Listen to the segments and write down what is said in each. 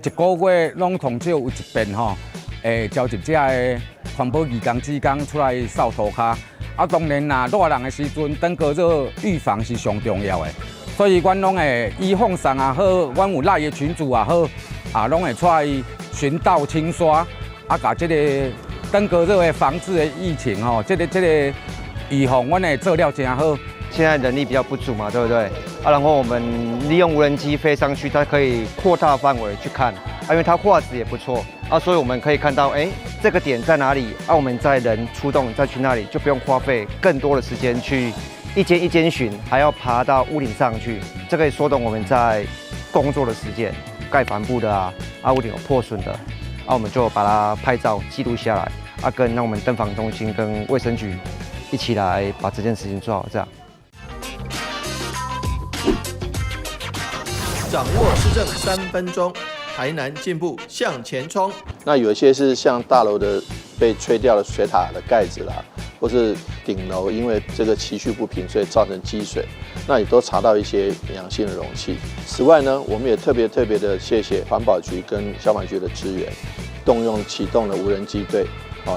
一个月拢同少有一遍吼，召集这个环保义工职工出来扫涂骹。啊，当然啦，热人的时阵，登高做预防是上重要的。所以，阮拢会以放送也好，阮有赖的群主也好，啊，拢会出来巡道清刷，啊，甲这个登高热的防治的疫情吼，这个预防，阮会做了真好。现在人力比较不足嘛，对不对？啊，然后我们利用无人机飞上去，它可以扩大范围去看，啊，因为它画质也不错，啊，所以我们可以看到，这个点在哪里？啊，我们再人出动再去那里，就不用花费更多的时间去一间一间巡，还要爬到屋顶上去，这可以缩短我们在工作的时间。盖帆布的啊，屋顶有破损的，啊，我们就把它拍照记录下来，啊，跟我们登访中心跟卫生局一起来把这件事情做好，这样。掌握施政3分钟，台南进步向前冲。那有一些是像大楼的被吹掉了水塔的盖子啦，或是顶楼因为这个期序不平，所以造成积水，那也都查到一些营养性的容器。此外呢，我们也特别的谢谢环保局跟消防局的支援，启动了无人机队，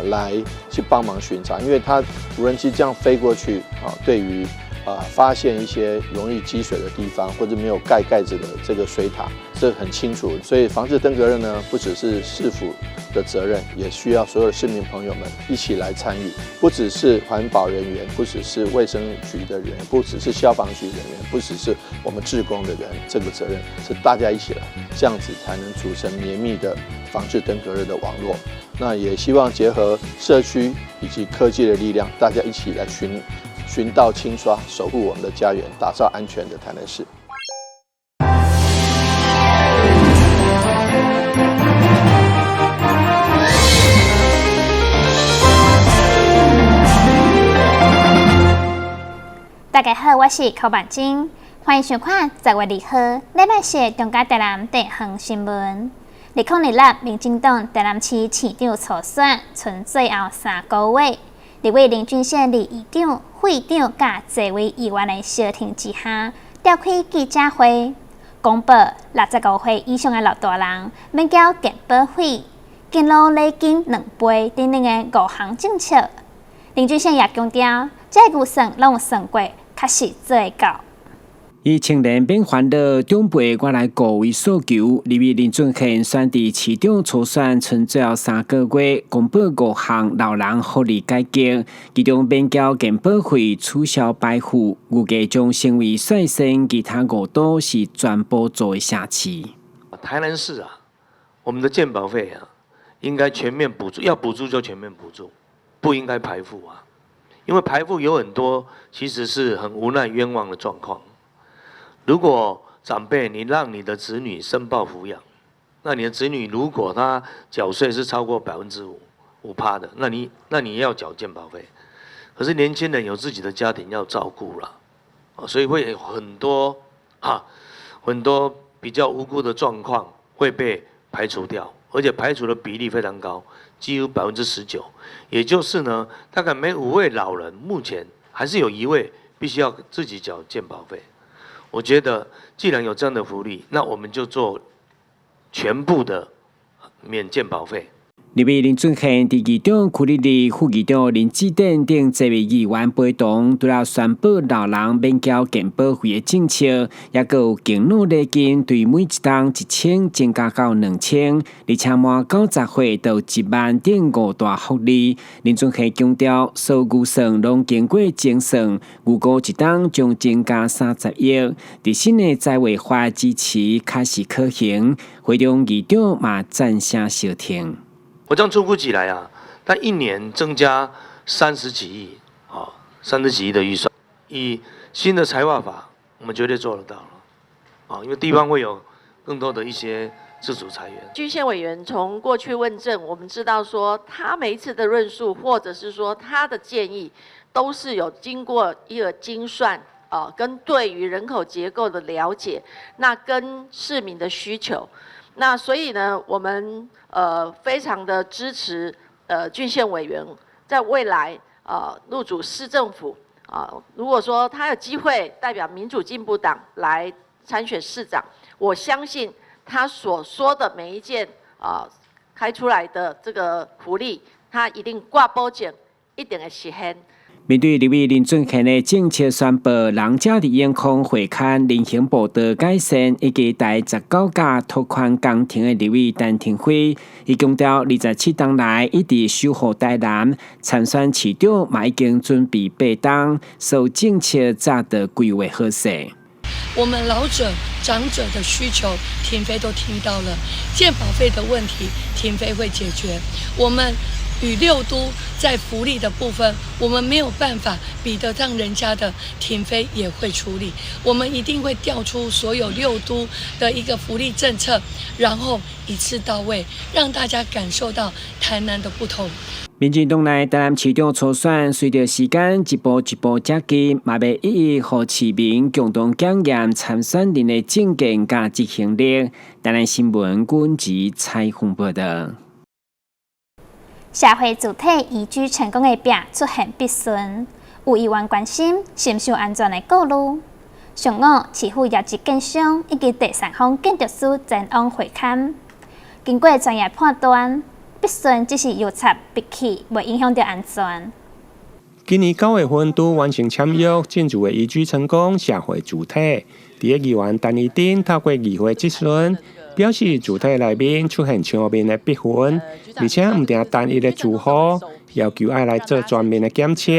来去帮忙巡查，因为它无人机这样飞过去，对于发现一些容易积水的地方，或者没有盖子的这个水塔，这很清楚。所以防治登革热呢，不只是市府的责任，也需要所有的市民朋友们一起来参与。不只是环保人员，不只是卫生局的人员，不只是消防局人员，不只是我们志工的人，这个责任是大家一起来，这样子才能组成绵密的防治登革热的网络。那也希望结合社区以及科技的力量，大家一起来巡道清刷，守护我们的家园，打造安全的台南市。大家好，我是寇万金，欢迎收看10月2号礼拜四中嘉台南地方新闻。2026民进党台南市市长初选，剩最后3个月。立委林俊宪立议长、会长甲侪位议员的协调之下，召开记者会，公布65岁以上的老大人免缴健保费、敬老礼金2倍等等的5项政策。林俊宪也强调，这个预算拢有算过，确实做会到。以青年免烦恼，长辈我来各为所求。立委林俊宪选伫市长初选，剩最后3个月，公布5项老人福利改革，其中免缴健保费、取消排付，预计将成为率先其他5都是全补助的城市。台南市啊，我们的健保费啊，应该全面补助，要补助就全面补助，不应该排付啊，因为排付有很多其实是很无奈冤枉的状况。如果长辈你让你的子女申报抚养，那你的子女如果他缴税是超过5%的，那你要缴健保费。可是年轻人有自己的家庭要照顾了，所以会有很多比较无辜的状况会被排除掉，而且排除的比例非常高，几乎19%。也就是呢，大概每5位老人，目前还是有1位必须要自己缴健保费。我觉得既然有这样的福利，那我们就做全部的免健保费。立委林俊宪、第议长柯丽丽、副议长林志典等这位议员陪同，除了宣布老人免缴健保费的政策，也有敬老礼金对每一档1000增加到2000，而且满90岁到1万等5大福利。林俊宪强调，所有预算拢经过精算，预估一档将增加30亿。在新的财委法支持确实可行，会中议长嘛赞声小听。我这样初步起来啊，但1年增加30几亿，30几亿的预算，以新的财划法，我们绝对做得到了，因为地方会有更多的一些自主裁员。郡县委员从过去问政，我们知道说他每一次的论述，或者是说他的建议，都是有经过一个精算，跟对于人口结构的了解，那跟市民的需求。那所以呢，我们非常的支持郡县委员在未来入主市政府如果说他有机会代表民主进步党来参选市长，我相信他所说的每一件开出来的这个福利，他一定挂保证，一定会实现。面对立委林俊宪的政策宣布，人家的眼眶会看人行步道改善，以及第19届拓宽工程的立委陈廷辉，伊强调27天来一直守护台南，参选市长嘛已经准备8档，受政策早的规划好势。我们老者、长者的需求，亭妃都听到了，健保费的问题，亭妃会解决。我们与6都在福利的部分，我们没有办法比得上人家的，亭妃也会处理。我们一定会调出所有6都的一个福利政策，然后一次到位，让大家感受到台南的不同。民进党内台南市长初选，随着时间一步一步接近，嘛要一一和市民共同检验参选人的政见甲执行力。台南新闻阮吉采访报道。社会主体移居成功的壁出现必顺，有议员关心是毋是有安全的顾虑。上午，市府邀集建商以及第三方建筑师前往会勘，经过专业判断，必顺只是油漆闭起，袂影响到安全。今年9月份都完成签约，进入的移居成功社会主体。第一议员陈怡丁透过议会质询，表示主体内面出现墙面的壁痕，而且唔定单一的住户，要求爱来做全面的检测。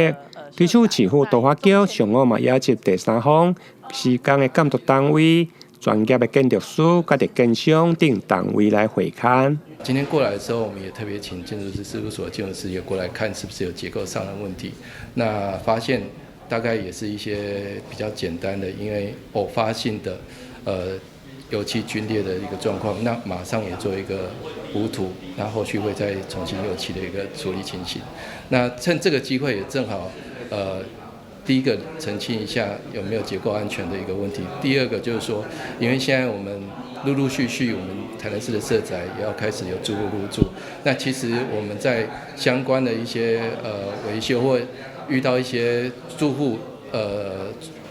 对此，市府都发局上午嘛邀集第三方施工的监督单位、专业的建筑师、甲啲建商等单位来会勘。今天过来的时候，我们也特别请建筑师事务所的建筑师也过来看是不是有结构上的问题。那发现大概也是一些比较简单的，因为偶发性的油漆皲裂的一个状况，那马上也做一个补土，那后续会再重新油漆的一个处理情形。那趁这个机会也正好第一个澄清一下有没有结构安全的一个问题。第二个就是说，因为现在我们陆续我们台南市的社宅也要开始有住户入住，那其实我们在相关的一些维修或遇到一些住户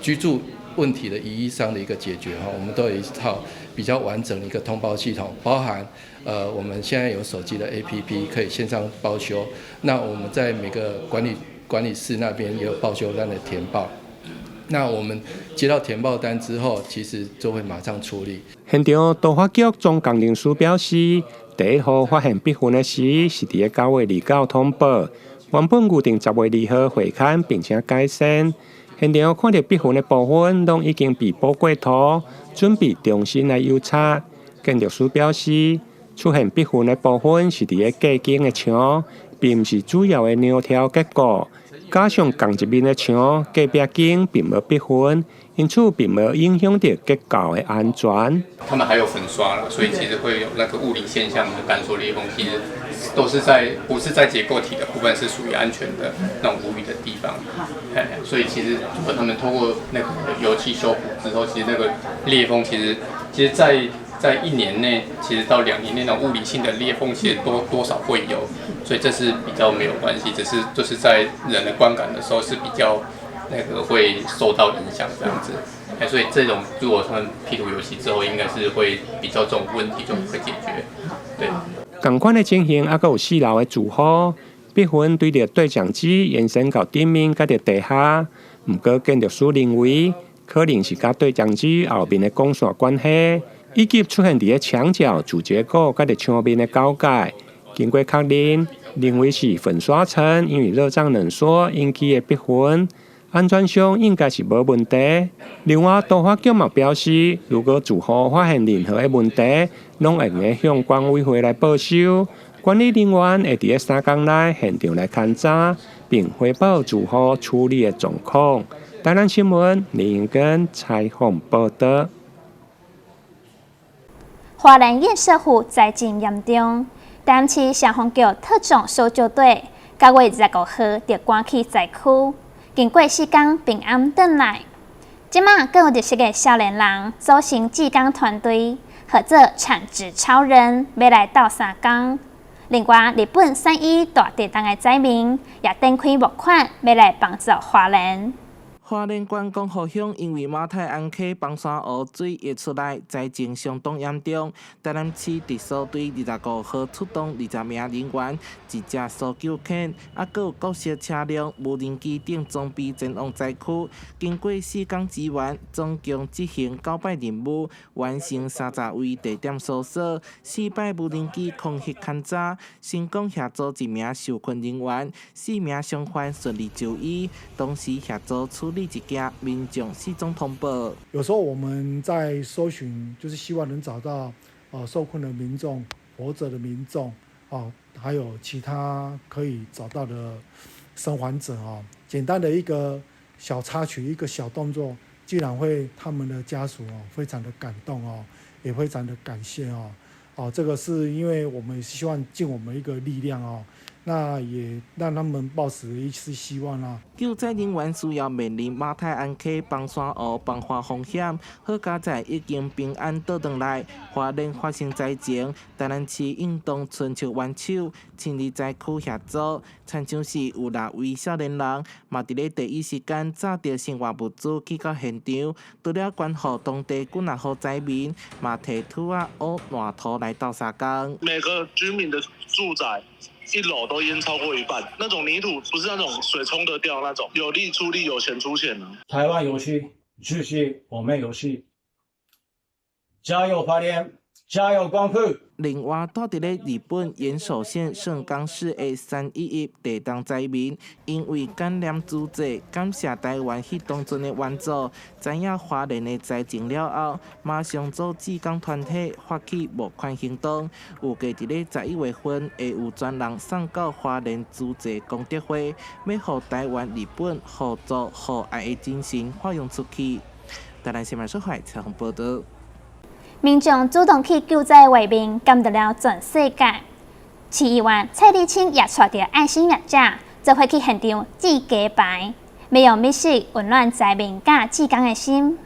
居住问题的疑义上的一个解决哈，我们都有一套比较完整的一个通报系统，包含我们现在有手机的 APP 可以线上报修，那我们在每个管理室那边也有报修单的填报。那我们接到填报单之后，其实就会马上处理。现场都发局总工程师表示，第一号发现壁痕的时是伫9月29号通报，原本预定10月2号会勘并且改善。现场看到壁痕的部分，拢已经被补过图，准备重新来油漆。建筑师表示，出现壁痕的部分是伫隔间的墙，并不是主要的neu条结构。加上同一面的墙隔壁间并无壁痕，因此并无影响到结构的安全。他们还有粉刷了，所以其实会有那个物理现象的干缩裂缝，其实都是不是在结构体的部分，是属于安全的那种无虞的地方。所以其实如果他们通过那个油漆修补之后，其实那个裂缝其实在1年内，其实到2年内那种物理性的裂缝，其实多少会有，所以这是比较没有关系，只是就是在人的观感的时候是比较那个会受到影响这样子。所以这种如果他们批涂油漆之后，应该是会比较这种问题就会解决。对。同款的情形，还有4楼的住户，壁痕对着对讲机延伸到顶面，甲着地下。不过建筑师认为，可能是甲对讲机后面的光线关系。以及出现伫墙角主结构甲伫墙面的交界，经过确认，认为是粉刷层因为热胀冷缩引起的壁痕，安全上应该是无问题。另外，都发局嘛表示，如果住户发现任何的问题，拢会向管委会来报修，管理人员会伫3天内现场来勘查，并汇报住户处理的状况。台南新闻林英根采访报道。花莲堰社湖灾情严重，台南市消防局特种搜救队9月25号就赶去灾区，经过4天平安回来。即马更有60个少年人组成志工团队，合作产值超人，要来斗3天。另外，日本3一大地震的灾民也展开募款，要来帮助花莲。花莲县光复乡因为马太安溪崩山湖水溢出来，灾情相当严重。台南市直属队25号出动20名人员，一只搜救犬，还有各式车辆、无人机等装备前往灾区。经过4天支援，总共执行9摆任务，完成30位地点搜索，4摆无人机空袭勘查，成功协助1名受困人员，4名伤患顺利就医，同时协助处理一件民众失踪通报。有时候我们在搜寻，就是希望能找到受困的民众、活着的民众还有其他可以找到的生还者简单的一个小插曲、一个小动作，竟然会他们的家属非常的感动也非常的感谢这个是因为我们希望尽我们一个力量那也让他们抱持一丝希望救灾人员需要面临马太安溪崩山湖崩发风险，好佳在已经平安倒转来。花莲发生灾情，台南市运动伸出援手，亲自灾区协助。亲像是有6位少年人，嘛伫咧第一时间找到生活物资去到现场，除了关护当地几啊户灾民，嘛提土烂土来倒沙工。每个居民的住宅1楼都淹超过一半，那种泥土不是那种水冲得掉那种，有力出力，有钱出钱台湾有戏，继续我们有戏，加油花莲，加油光复！另外，住伫咧日本岩手县盛冈市的311地动灾民，因为感染主责，感谢台湾迄当阵的援助，知影花莲的灾情了后，马上组志工团体发起募款行动，预计伫咧11月份会有专人送到花莲主责功德会，要互台湾、日本互助互爱的精神发扬出去。台南新闻社会采访报道。民众主动去救灾为民，感动了全世界。市议员蔡立青也带着爱心业者，做伙去现场寄鸡排，要用美食温暖灾民甲志工的心。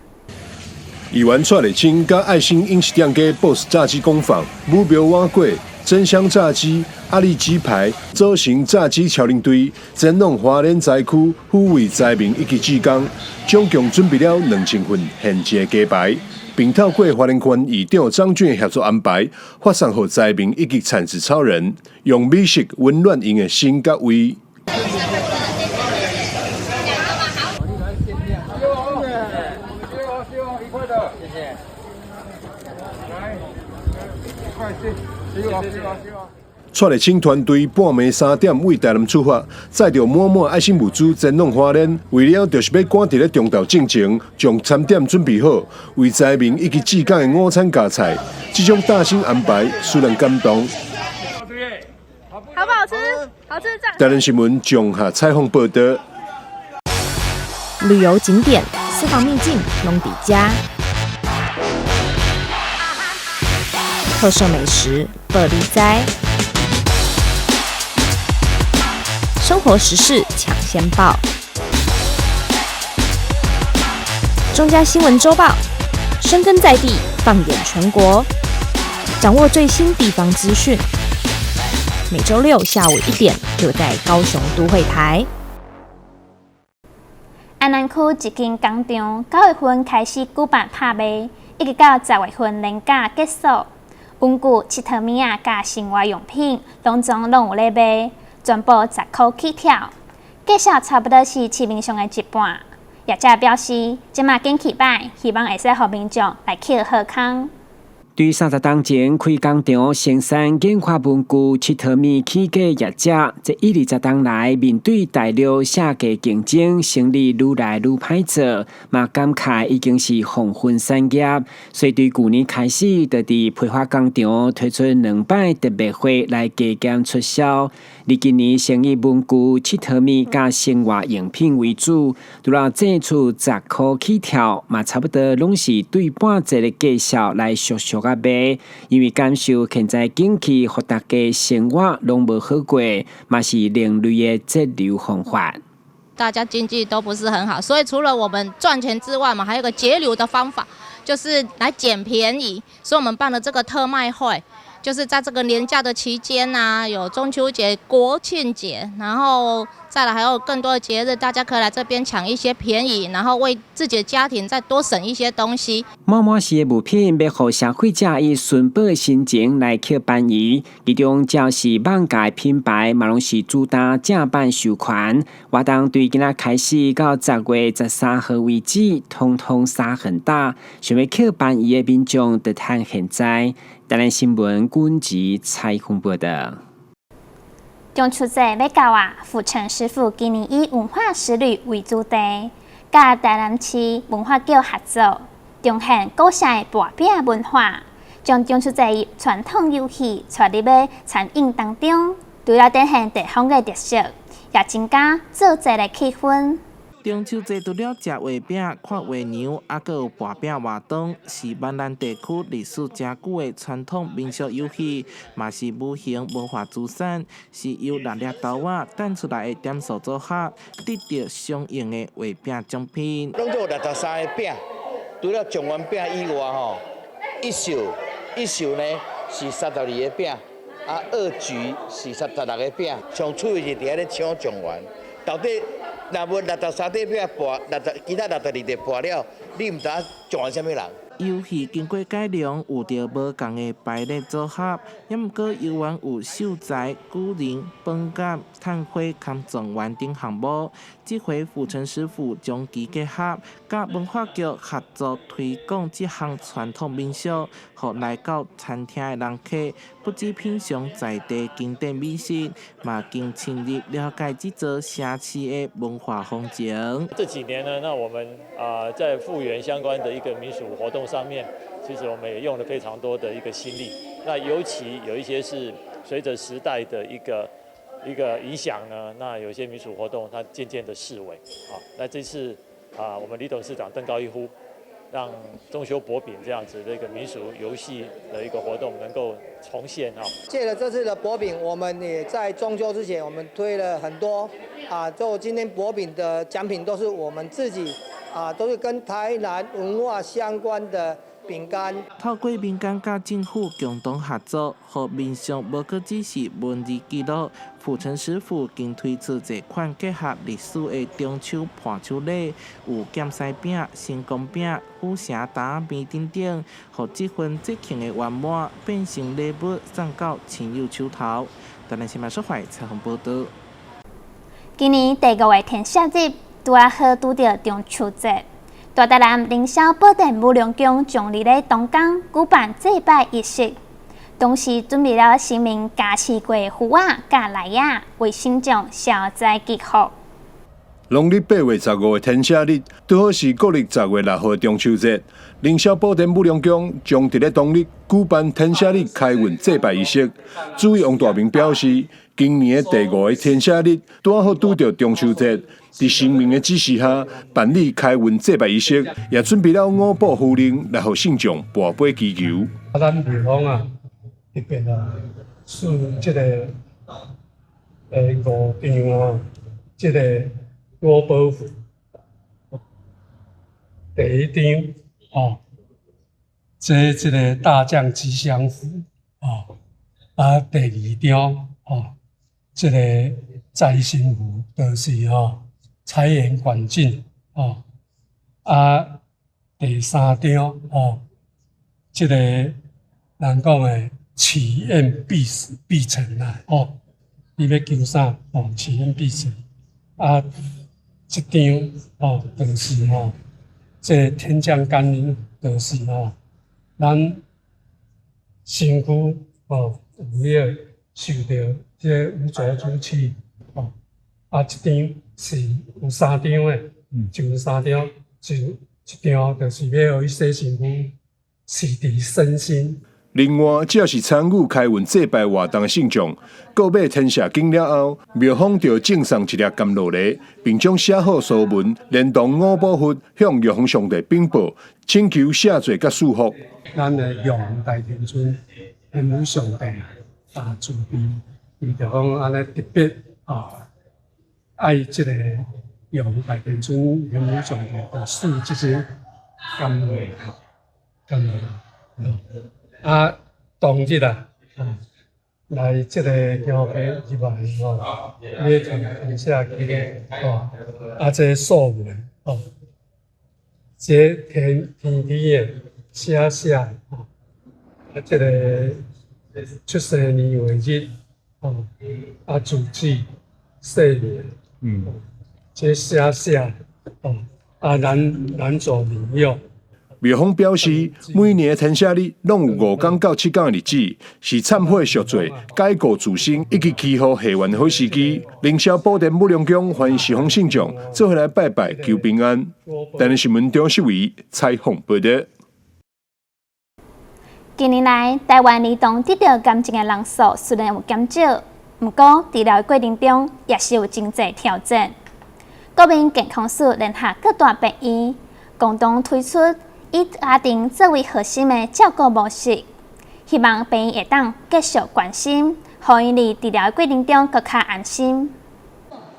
议员蔡立青甲爱心饮食店家 Boss 炸鸡工坊、母苗碗粿、真香炸鸡、阿里鸡排组成炸鸡超人队，前往花莲灾区抚慰灾民以及志工，总共准备了2000份现制鸡排。并透过花莲县议长张俊协助安排，发送给灾民以及产子超人，用美食温暖因的心甲胃。蔡立青团队半暝3点为台南出发，载着满满爱心物资前往花莲，为了就是要赶伫咧中昼进前，将餐点准备好，为灾民以及志工的午餐加菜。这种大心安排使人感动。好不好吃？好吃！台南新闻综合采访报道。旅游景点、私房秘境拢底家，特色美食乐力哉。生活时事抢先报，中嘉新闻周报，深耕在地，放眼全国，掌握最新地方资讯。每周6下午1点，就在高雄都会台。安南区一间工厂9月份开始举办拍卖，一直到10月份年假结束。文具、七特米啊，甲生活用品，拢有咧卖。全部10块起跳，价格差不多是市面上的一半。业者表示，即马紧起摆，希望会使互民众来捡好康。对30当前开工厂生产研发文具、七特米起价业者，这120当来面对大陆下价竞争，生意愈来愈歹做，嘛感慨已经是黄昏产业。所以对去年开始，就伫批发工厂推出2摆特别会来加减促销。你今年生意文具、七特米加生活用品为主，除了这出10块起跳，嘛差不多拢是对半折的价格来俗俗啊卖，因为感受现在景气和大家生活拢无好过，嘛是另类的节流方法。大家经济都不是很好，所以除了我们赚钱之外嘛，还有个节流的方法，就是来捡便宜。所以我们办了这个特卖会。就是在这个年假的期间啊，有中秋节、国庆节，然后再来还有更多的节日，大家可以来这边抢一些便宜，然后为自己的家庭再多省一些东西。满满是的物品，要让消费者以顺保的心情来去办理。其中只要是网价品牌，嘛拢是主打正版授权。活动对今仔开始到10月13号为止，通通杀很大。想要去办理的民众得看现在。台南新闻军集采访报道。中秋节要到啊！府城师傅今年以文化之旅为主题，甲台南市文化局合作，重现古时的博饼文化，将中秋节传统游戏带入到餐饮当中，除了展现地方的特色，也增加做节的气氛。中秋节除了吃月饼、看月娘，还佫有博饼活动，是闽南地区历史真久的传统民俗游戏，嘛是无形文化资产，是由6粒豆仔等出来的点数组合，得到相应的月饼奖品。拢做63个饼，除了状元饼以外，一寿呢是32个饼，二局是36个饼，上趣味是伫咧抢状元，到底。若无63块饼博其他62块博了，你唔知状元啥物人？游戏经过改良，有着无同的排列组合，也毋过游玩有秀才、古人、本感、探花、看状元等项目。这回府城师傅将其结合，甲文化局合作推广这项传统民俗，互来到餐厅的人客不止品尝在地经典美食，嘛更深入了解这座城市的文化风情。这几年呢，那我们在复原相关的一个民俗活动上面，其实我们也用了非常多的一个心力。那尤其有一些是随着时代的一个影响呢，那有些民俗活动它渐渐的式微。那这次我们李董事长登高一呼，让中秋博饼这样子的一个民俗游戏的一个活动能够重现啊。借了这次的博饼，我们也在中秋之前，我们推了很多就今天博饼的奖品都是我们自己都是跟台南文化相关的饼干。透过民间甲政府共同合作，互民俗无搁只是文字记录。府城师傅更推出一款结合历史的中秋伴手礼，有咸菜饼、成功饼、虎城打面等等，互这份节庆的圆满变成礼物送到亲友手头。台南新闻社会采访报道。今年第5个天赦日，拄好拄到中秋节。大台南凌霄保定武陵宫将伫咧东港举办祭拜仪式，同时准备了新明加持过虎仔、甲梨仔，为信众消灾祈福。农历8月15的天赦日，拄好是国历10月6号的中秋节。凌霄保定武陵宫将伫咧当日举办天赦日开运祭拜仪式。主委王大明表示，今年的第5个天赦日，拄好拄到中秋节。伫神明的指示下，办理开运祭拜仪式，也准备了5宝符令来互信众跋杯祈求。咱地方特别是这个5张这个5宝符，第1张这个大将吉祥符第2张这个财神符，就是财源广进第3张这个人讲的祈愿必成你要求啥祈愿必成这张就是这天降甘霖，就是咱身躯有了受到这五浊之气这张是有3张的，就是3张，就一张就是要互伊洗身躯，洗涤身心。另外，只要是参与开运祭拜活动的信众，购买天赦经了后，庙方就赠送1粒甘露梨，并将写好书文，连同5宝符向玉皇上帝禀报，请求赦罪甲祝福。咱的玉皇大天尊、天母上帝慈悲，伊就讲安尼特别爱这个玉皇大天尊、天母上帝的赐这些甘露，当日来这个交给入来吼，你填写记录吼，这数文吼，这填的写吼，这个出生年月日吼，住址、姓名，这写吼，男左女右。庙方表示，每年的填写日拢有5天到7天的日子，是忏悔赎罪、改过自新以及祈福下愿的好时机。凌霄宝殿武良宫欢迎四方信众做伙来拜拜求平安。台南新闻中视为采访报道。近年来，台湾儿童得到感情的人数虽然有减少，不过治疗的过程中也是有真侪挑战。国民健康署联合各大病院共同推出以家庭作为核心的照顾模式，希望病院会当继续关心，让因伫治疗的过程中更加安心。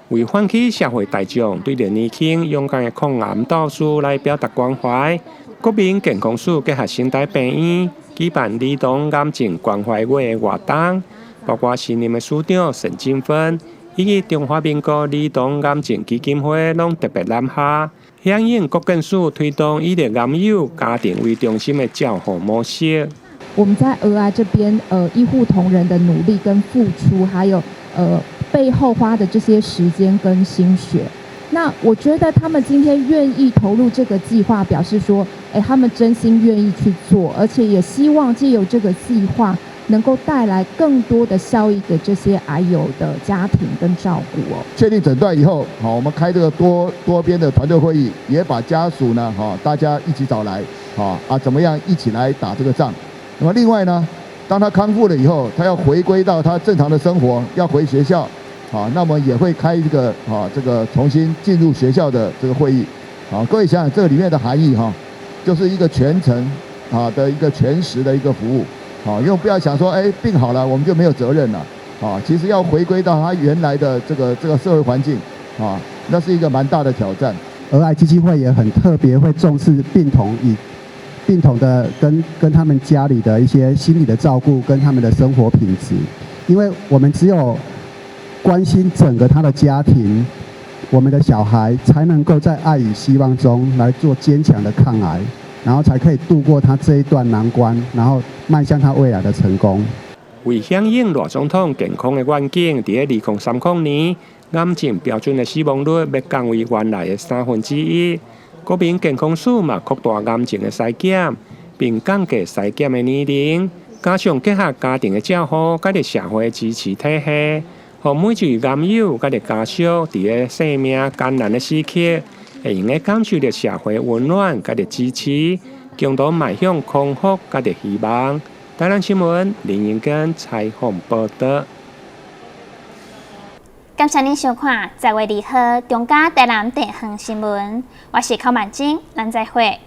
为唤起社会大众对着年轻勇敢的抗癌导师来表达关怀，国民健康署结合新台病院举办儿童癌症关怀月的活动，包括新任的署长陈金芬以及中华民国儿童癌症基金会拢特别南下，响应国健署推动以癌友家庭为中心的照护模式。我们在儿癌这边，医护同仁的努力跟付出，还有背后花的这些时间跟心血，那我觉得他们今天愿意投入这个计划，表示说，他们真心愿意去做，而且也希望藉由这个计划能够带来更多的效益给这些癌友的家庭跟照顾哦。确定诊断以后，好，我们开这个多边的团队会议，也把家属呢，大家一起找来，怎么样一起来打这个仗。那么另外呢，当他康复了以后，他要回归到他正常的生活，要回学校，那么也会开这个重新进入学校的这个会议。各位想想这里面的含义就是一个全程的一个全时的一个服务。因为不要想说，病好了我们就没有责任了，其实要回归到他原来的这个社会环境，那是一个蛮大的挑战。儿癌基金会也很特别，会重视病童，以病童的跟他们家里的一些心理的照顾跟他们的生活品质，因为我们只有关心整个他的家庭，我们的小孩才能够在爱与希望中来做坚强的抗癌。然后才可以度过他这一段难关，然后迈向他未来的成功。为响应罗总统健康的愿景，在2030年，癌症标准的死亡率要降为原来的1/3。国民健康署嘛扩大癌症的筛检，并降低筛检的年龄，加上结合家庭的照护，甲着社会支持体系，让每一位癌友甲着家属在生命艰难的时刻，会用来感受到社会温暖，甲着支持，共同迈向康复，甲着希望。台南新闻林英根采访报道。感谢您收看10月2號中嘉台南地方新闻，我是寇曼晶，咱再會。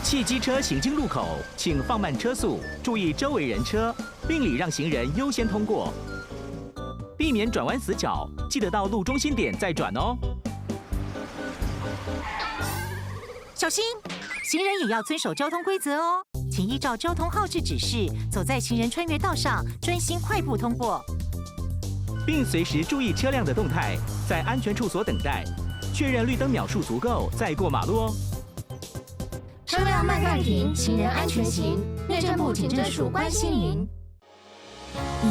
汽机车行经路口，请放慢车速，注意周围人车，并礼让行人优先通过，避免转弯死角。记得到路中心点再转哦。小心，行人也要遵守交通规则哦，请依照交通号志指示，走在行人穿越道上，专心快步通过，并随时注意车辆的动态，在安全处所等待，确认绿灯秒数足够再过马路哦。车辆慢慢停，行人安全行。内政部警政署关心您。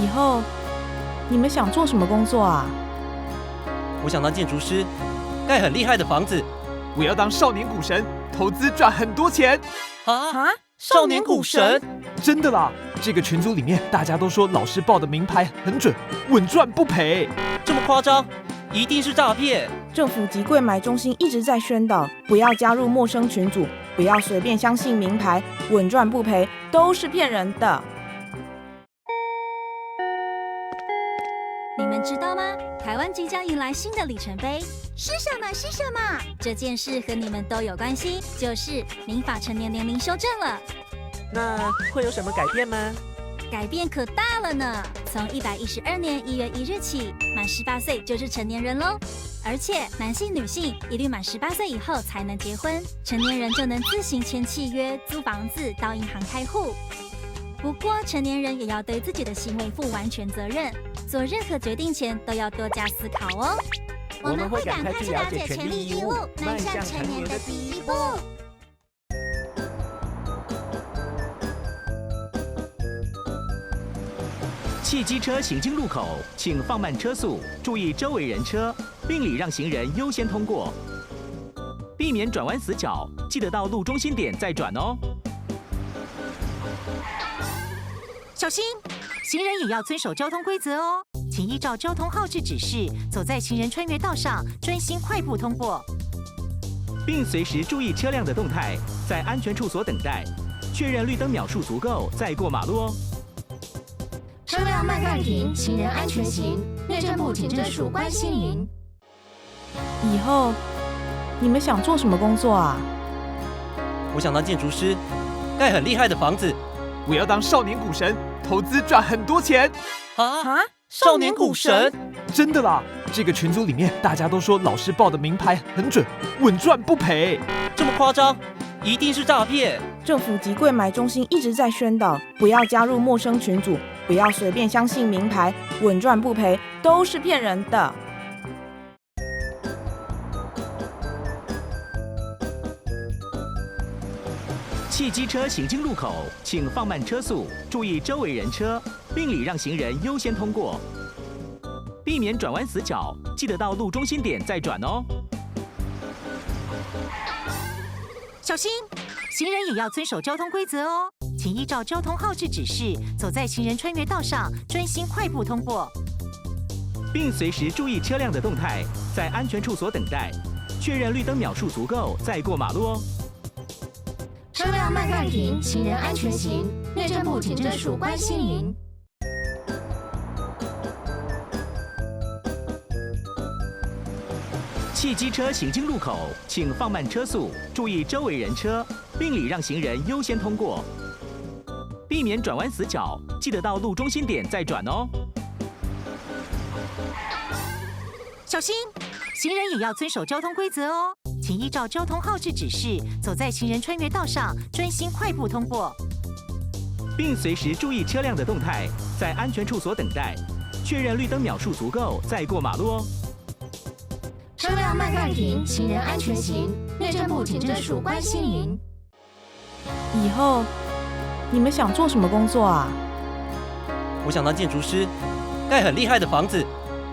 以后你们想做什么工作啊？我想当建筑师，盖很厉害的房子。我要当少年股神，投资赚很多钱。啊！少年股神？真的啦！这个群组里面大家都说老师报的名牌很准，稳赚不赔。这么夸张？一定是诈骗！政府及柜买中心一直在宣导，不要加入陌生群组，不要随便相信名牌，稳赚不赔都是骗人的。你们知道吗？台湾即将迎来新的里程碑，是什么？是什么？这件事和你们都有关系，就是民法成年年龄修正了。那会有什么改变吗？改变可大了呢！从112年1月1日起，满18岁就是成年人喽。而且男性、女性一律满18岁以后才能结婚，成年人就能自行签契约、租房子、到银行开户。不过，成年人也要对自己的行为负完全责任，做任何决定前都要多加思考哦。我们会赶快去了解权利义务，迈向成年的第一步。汽机车行经路口，请放慢车速，注意周围人车，并礼让行人优先通过，避免转弯死角。记得到路中心点再转哦。小心！行人也要遵守交通规则哦，请依照交通号志指示，走在行人穿越道上，专心快步通过，并随时注意车辆的动态，在安全处所等待，确认绿灯秒数足够再过马路哦。车辆慢慢停，行人安全行。内政部警政署关心您。以后你们想做什么工作啊？我想当建筑师，盖很厉害的房子。我要当少年股神，投资赚很多钱。啊！少年股神？真的啦！这个群组里面大家都说老师报的名牌很准，稳赚不赔。这么夸张？一定是诈骗！政府及柜买中心一直在宣导，不要加入陌生群组，不要随便相信名牌，稳赚不赔都是骗人的。汽机车行经路口，请放慢车速，注意周围人车，并礼让行人优先通过，避免转弯死角。记得到路中心点再转哦。小心！行人也要遵守交通规则哦，请依照交通号志指示，走在行人穿越道上，专心快步通过，并随时注意车辆的动态，在安全处所等待，确认绿灯秒数足够再过马路哦。车辆慢慢停，行人安全行。内政部警政署关心您。汽机车行经路口，请放慢车速，注意周围人车，并礼让行人优先通过，避免转弯死角。记得到路中心点再转哦。小心！行人也要遵守交通规则哦，请依照交通号志指示，走在行人穿越道上，专心快步通过，并随时注意车辆的动态，在安全处所等待，确认绿灯秒数足够再过马路哦。车辆慢慢停，行人安全行。内政部警政署关心您。以后你们想做什么工作啊？我想当建筑师，盖很厉害的房子。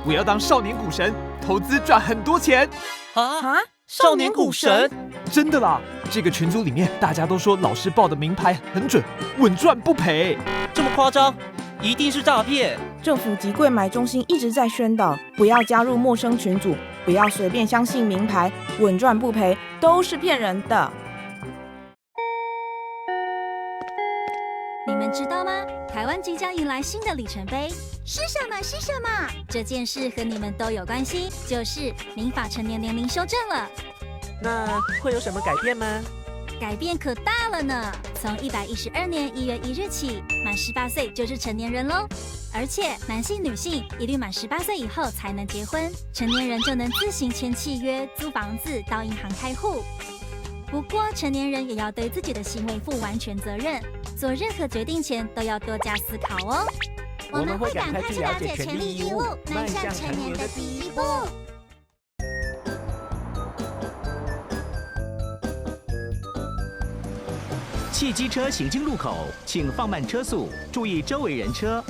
我要当少年股神，投资赚很多钱。啊！少年股神？真的啦！这个群组里面大家都说老师报的名牌很准，稳赚不赔。这么夸张？一定是诈骗！政府及柜买中心一直在宣导，不要加入陌生群组，不要随便相信名牌，稳赚不赔都是骗人的。你们知道吗？台湾即将迎来新的里程碑，是什么？是什么？这件事和你们都有关系，就是民法成年年龄修正了。那会有什么改变吗？改变可大了呢！从112年1月1日起，满18岁就是成年人喽。而且男性、女性一律满18岁以后才能结婚，成年人就能自行签契约、租房子、到银行开户。不过，成年人也要对自己的行为负完全责任，做任何决定前都要多加思考哦。我们会赶快去了解权利义务，迈向成年的第一步。汽机车行经路口，请放慢车速，注意周围人车。